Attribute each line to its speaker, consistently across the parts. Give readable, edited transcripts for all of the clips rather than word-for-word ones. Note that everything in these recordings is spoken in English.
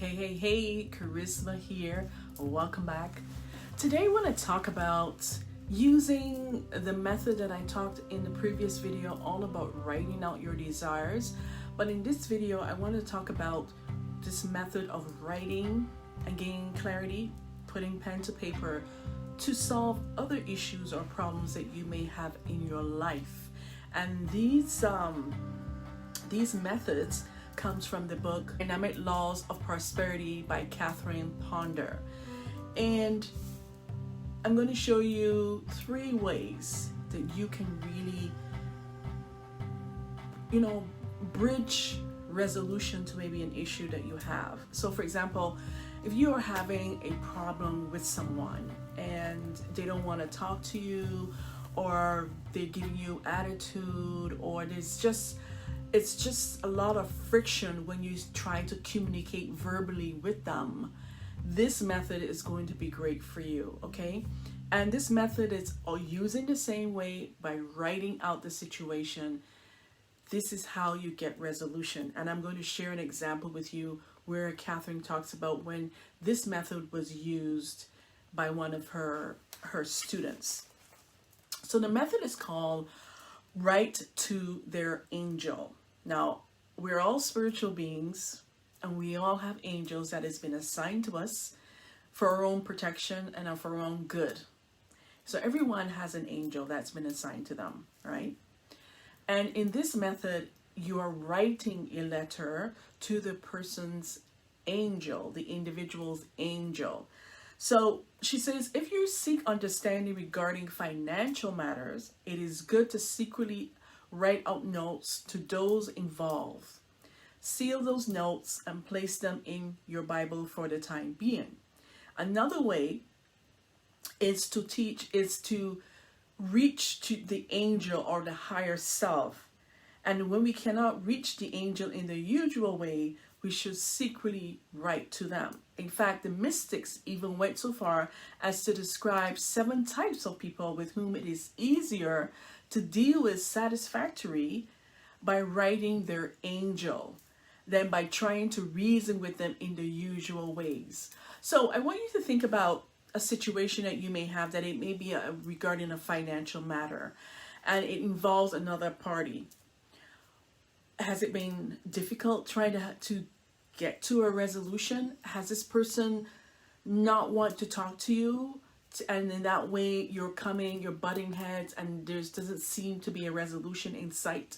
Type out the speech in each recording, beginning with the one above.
Speaker 1: Hey, Kharisma here. Welcome back. Today I want to talk about using the method that I talked in the previous video all about writing out your desires. But in this video, I want to talk about this method of writing and gaining clarity, putting pen to paper to solve other issues or problems that you may have in your life. And these methods comes from the book Dynamic Laws of Prosperity by Catherine Ponder. And I'm going to show you 3 ways that you can really, bridge resolution to maybe an issue that you have. So for example, if you are having a problem with someone and they don't want to talk to you, or they're giving you attitude, or it's just a lot of friction when you try to communicate verbally with them, this method is going to be great for you, okay? And this method is using the same way by writing out the situation. This is how you get resolution. And I'm going to share an example with you where Catherine talks about when this method was used by one of her students. So the method is called Write to Their Angel. Now, we're all spiritual beings, and we all have angels that has been assigned to us for our own protection and for our own good. So everyone has an angel that's been assigned to them, right? And in this method, you are writing a letter to the person's angel, the individual's angel. So she says, if you seek understanding regarding financial matters, it is good to secretly write out notes to those involved. Seal those notes and place them in your Bible for the time being. Another way is to reach to the angel or the higher self. And when we cannot reach the angel in the usual way, we should secretly write to them. In fact, the mystics even went so far as to describe 7 types of people with whom it is easier to deal with satisfactorily by writing their angel than by trying to reason with them in the usual ways. So I want you to think about a situation that you may have, that it may be regarding a financial matter and it involves another party. Has it been difficult trying to get to a resolution? Has this person not want to talk to you? And in that way, you're butting heads, and there doesn't seem to be a resolution in sight.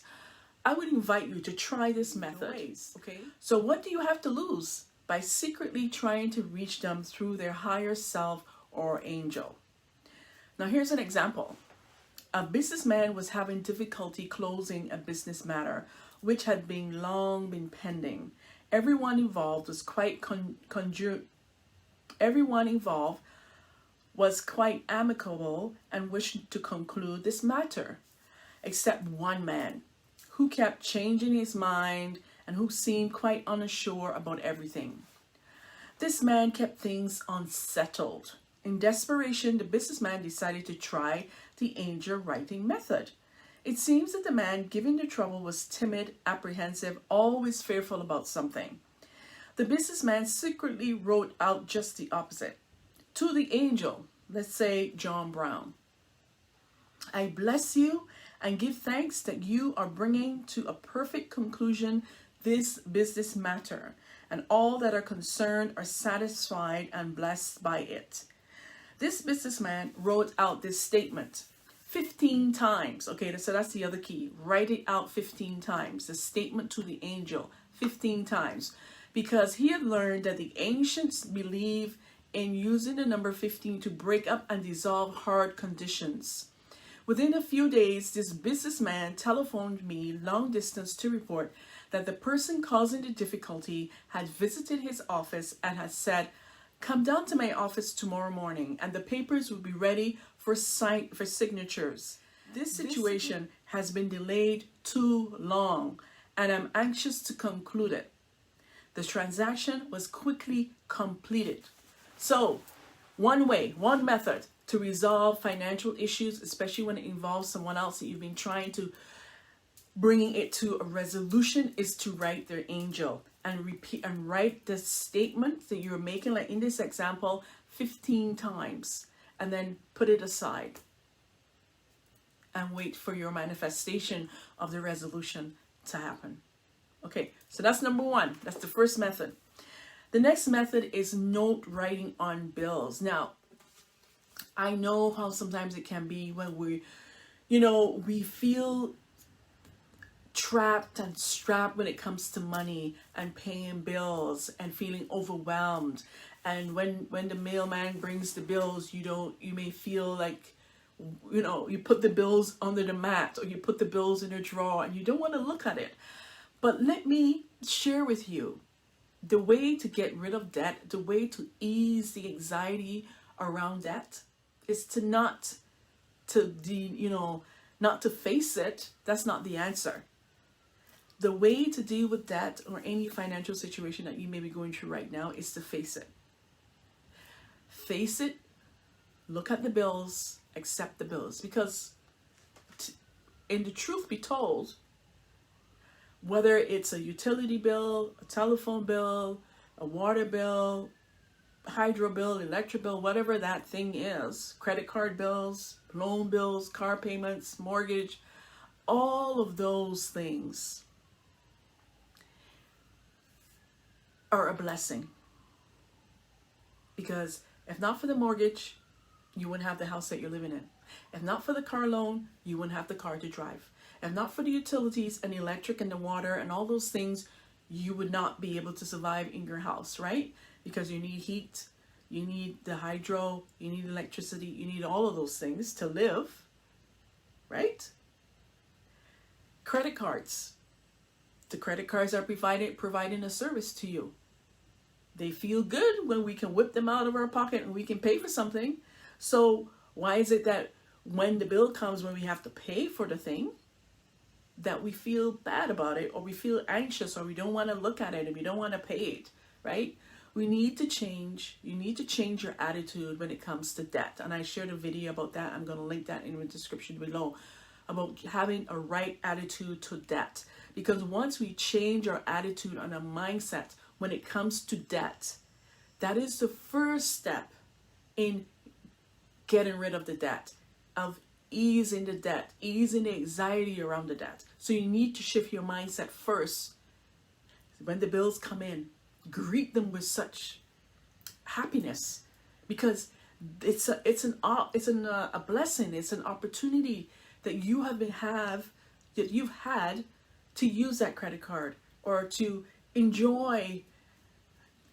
Speaker 1: I would invite you to try this method. Okay. So what do you have to lose by secretly trying to reach them through their higher self or angel? Now here's an example. A businessman was having difficulty closing a business matter which had long been pending. Everyone involved was quite amicable and wished to conclude this matter, except one man who kept changing his mind and who seemed quite unsure about everything. This man kept things unsettled. In desperation, the businessman decided to try the angel writing method. It seems that the man giving the trouble was timid, apprehensive, always fearful about something. The businessman secretly wrote out just the opposite. To the angel, let's say John Brown, I bless you and give thanks that you are bringing to a perfect conclusion this business matter, and all that are concerned are satisfied and blessed by it. This businessman wrote out this statement 15 times. Okay, so that's the other key. Write it out 15 times. The statement to the angel 15 times. Because he had learned that the ancients believe in using the number 15 to break up and dissolve hard conditions. Within a few days, this businessman telephoned me long distance to report that the person causing the difficulty had visited his office and had said, come down to my office tomorrow morning and the papers will be ready for signatures. This situation has been delayed too long and I'm anxious to conclude it. The transaction was quickly completed. So, one method to resolve financial issues, especially when it involves someone else that you've been trying to bringing it to a resolution is to write their angel and repeat and write the statement that you're making, like in this example, 15 times, and then put it aside and wait for your manifestation of the resolution to happen. Okay, so that's number one. That's the first method. The next method is note writing on bills. Now, I know how sometimes it can be when we feel trapped and strapped when it comes to money and paying bills and feeling overwhelmed. And when the mailman brings the bills, you may feel like, you put the bills under the mat, or you put the bills in a drawer and you don't want to look at it. But let me share with you the way to get rid of debt, the way to ease the anxiety around debt is not to face it. That's not the answer. The way to deal with debt or any financial situation that you may be going through right now is to face it. Face it, look at the bills, accept the bills. Because in the truth be told, whether it's a utility bill, a telephone bill, a water bill, hydro bill, electric bill, whatever that thing is, credit card bills, loan bills, car payments, mortgage, all of those things are a blessing. Because if not for the mortgage, you wouldn't have the house that you're living in. If not for the car loan, you wouldn't have the car to drive. If not for the utilities and the electric and the water and all those things, you would not be able to survive in your house, right? Because you need heat, you need the hydro, you need electricity, you need all of those things to live, right? Credit cards. The credit cards are providing a service to you. They feel good when we can whip them out of our pocket and we can pay for something. So why is it that when the bill comes, when we have to pay for the thing, that we feel bad about it, or we feel anxious, or we don't want to look at it, and we don't want to pay it, right? You need to change your attitude when it comes to debt. And I shared a video about that. I'm going to link that in the description below, about having a right attitude to debt. Because once we change our attitude and our mindset when it comes to debt, that is the first step in getting rid of the debt, of easing the debt, easing the anxiety around the debt. So you need to shift your mindset first. When the bills come in, greet them with such happiness, because it's a blessing. It's an opportunity that you've had to use that credit card, or to enjoy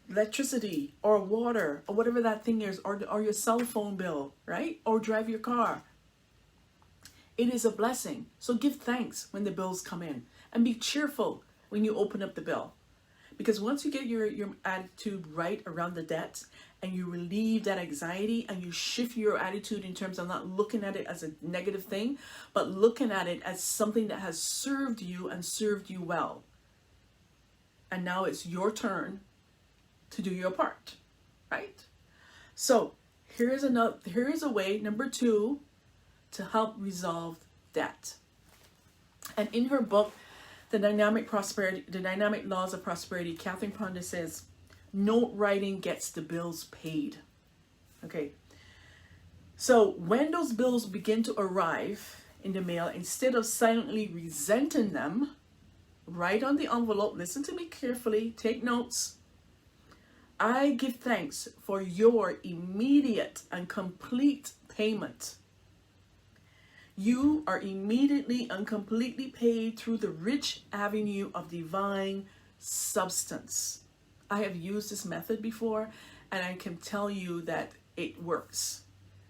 Speaker 1: electricity or water or whatever that thing is, or your cell phone bill, right? Or drive your car. It is a blessing. So give thanks when the bills come in, and be cheerful when you open up the bill. Because once you get your attitude right around the debt, and you relieve that anxiety, and you shift your attitude in terms of not looking at it as a negative thing, but looking at it as something that has served you and served you well. And now it's your turn to do your part, right? So here is a way, number 2, to help resolve debt. And in her book, The Dynamic Laws of Prosperity, Catherine Ponder says, note writing gets the bills paid. Okay. So when those bills begin to arrive in the mail, instead of silently resenting them, write on the envelope, listen to me carefully, take notes. I give thanks for your immediate and complete payment. You are immediately and completely paid through the rich avenue of divine substance. I have used this method before, and I can tell you that it works.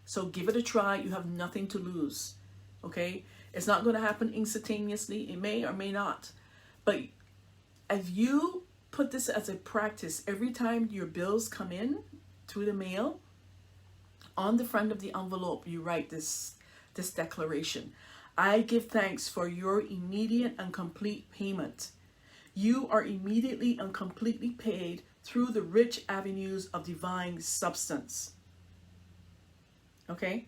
Speaker 1: So give it a try. You have nothing to lose. Okay? It's not going to happen instantaneously. It may or may not. But if you put this as a practice, every time your bills come in through the mail, on the front of the envelope, you write this declaration. I give thanks for your immediate and complete payment. You are immediately and completely paid through the rich avenues of divine substance. Okay?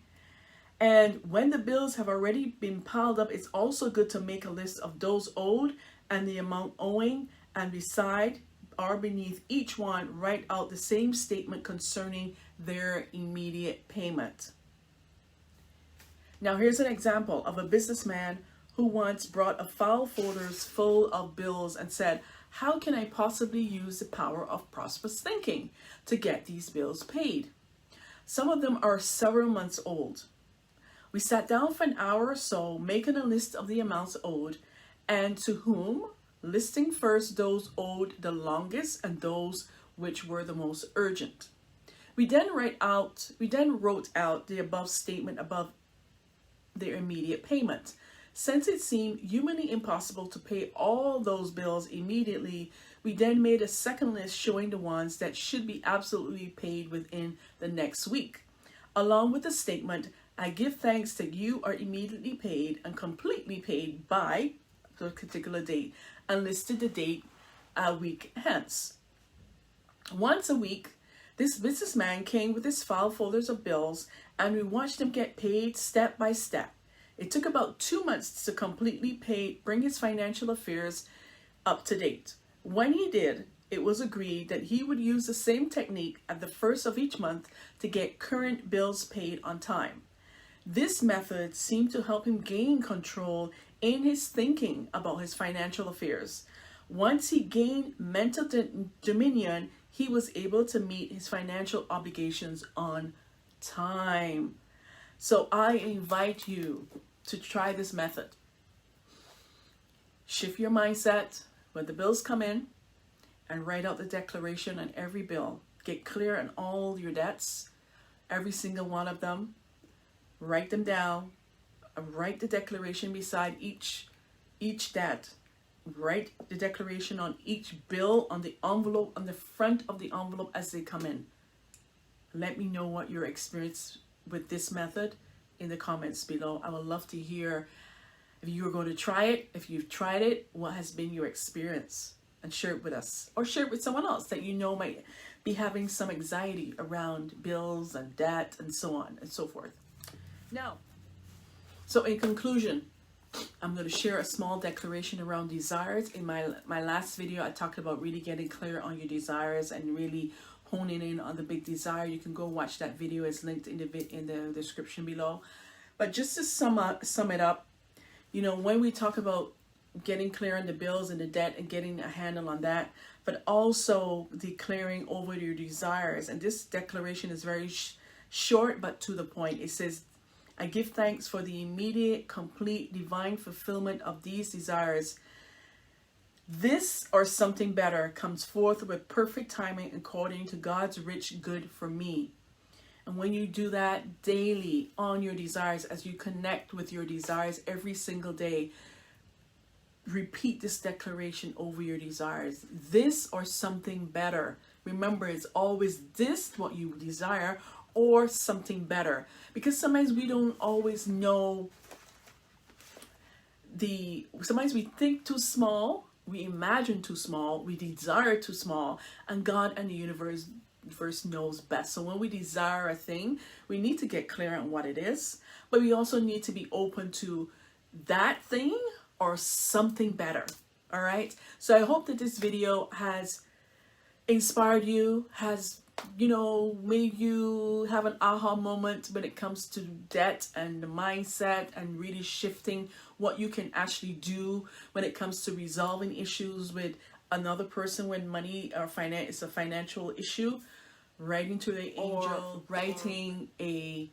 Speaker 1: And when the bills have already been piled up, it's also good to make a list of those owed and the amount owing, and beside or beneath each one, write out the same statement concerning their immediate payment. Now, here's an example of a businessman who once brought a file folders full of bills and said, "How can I possibly use the power of prosperous thinking to get these bills paid? Some of them are several months old." We sat down for an hour or so, making a list of the amounts owed and to whom, listing first those owed the longest and those which were the most urgent. We then wrote out the above statement above their immediate payment. Since it seemed humanly impossible to pay all those bills immediately, we then made a second list showing the ones that should be absolutely paid within the next week, along with the statement, "I give thanks that you are immediately paid and completely paid by the particular date," and listed the date a week hence. Once a week, this businessman came with his file folders of bills, and we watched him get paid step by step. It took about 2 months to completely bring his financial affairs up to date. When he did, it was agreed that he would use the same technique at the first of each month to get current bills paid on time. This method seemed to help him gain control in his thinking about his financial affairs. Once he gained mental dominion, he was able to meet his financial obligations on time. So I invite you to try this method. Shift your mindset when the bills come in and write out the declaration on every bill. Get clear on all your debts, every single one of them. Write them down. Write the declaration beside each debt. Write the declaration on each bill, on the envelope, on the front of the envelope as they come in. Let me know what your experience with this method in the comments below. I would love to hear if you are going to try it. If you've tried it, what has been your experience? And share it with us, or share it with someone else that you know might be having some anxiety around bills and debt and so on and so forth. Now, so in conclusion, I'm going to share a small declaration around desires. In my last video, I talked about really getting clear on your desires and really honing in on the big desire. You can go watch that video. It's linked in the description below. But just to sum it up, you know, when we talk about getting clear on the bills and the debt and getting a handle on that, but also declaring over your desires. And this declaration is very short but to the point. It says, "I give thanks for the immediate, complete, divine fulfillment of these desires. This or something better comes forth with perfect timing according to God's rich good for me." And when you do that daily on your desires, as you connect with your desires every single day, repeat this declaration over your desires. This or something better. Remember, it's always this what you desire or something better. Because sometimes we don't always know sometimes we think too small, we imagine too small, we desire too small, and God and the universe knows best. So when we desire a thing, we need to get clear on what it is, but we also need to be open to that thing or something better. All right. So I hope that this video has inspired you, has, you know, made you have an aha moment when it comes to debt and the mindset, and really shifting what you can actually do when it comes to resolving issues with another person when money or finance is a financial issue. Writing to the angel, writing a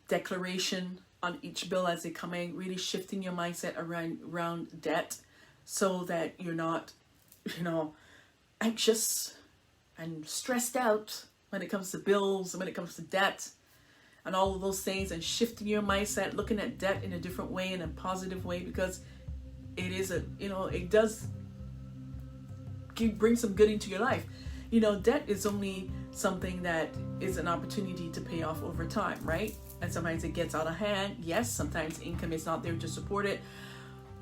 Speaker 1: declaration on each bill as they come in, really shifting your mindset around debt so that you're not, you know, anxious and stressed out when it comes to bills and when it comes to debt and all of those things, and shifting your mindset, looking at debt in a different way, in a positive way, because it is it does bring some good into your life. You know, debt is only something that is an opportunity to pay off over time, right? And sometimes it gets out of hand. Yes, sometimes income is not there to support it.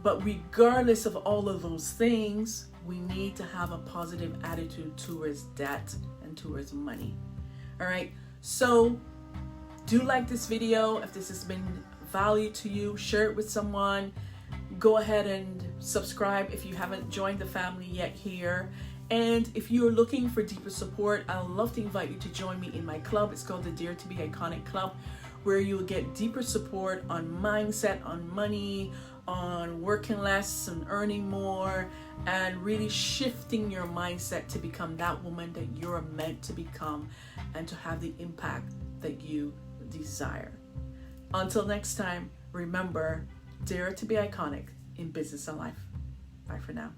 Speaker 1: But regardless of all of those things, we need to have a positive attitude towards debt and towards money. All right. So Do like this video. If this has been value to you, share it with someone. Go ahead and subscribe if you haven't joined the family yet here. And if you're looking for deeper support, I'd love to invite you to join me in my club. It's called the Dare to Be Iconic Club, where you'll get deeper support on mindset, on money, on working less and earning more, and really shifting your mindset to become that woman that you're meant to become and to have the impact that you desire. Until next time, remember, dare to be iconic in business and life. Bye for now.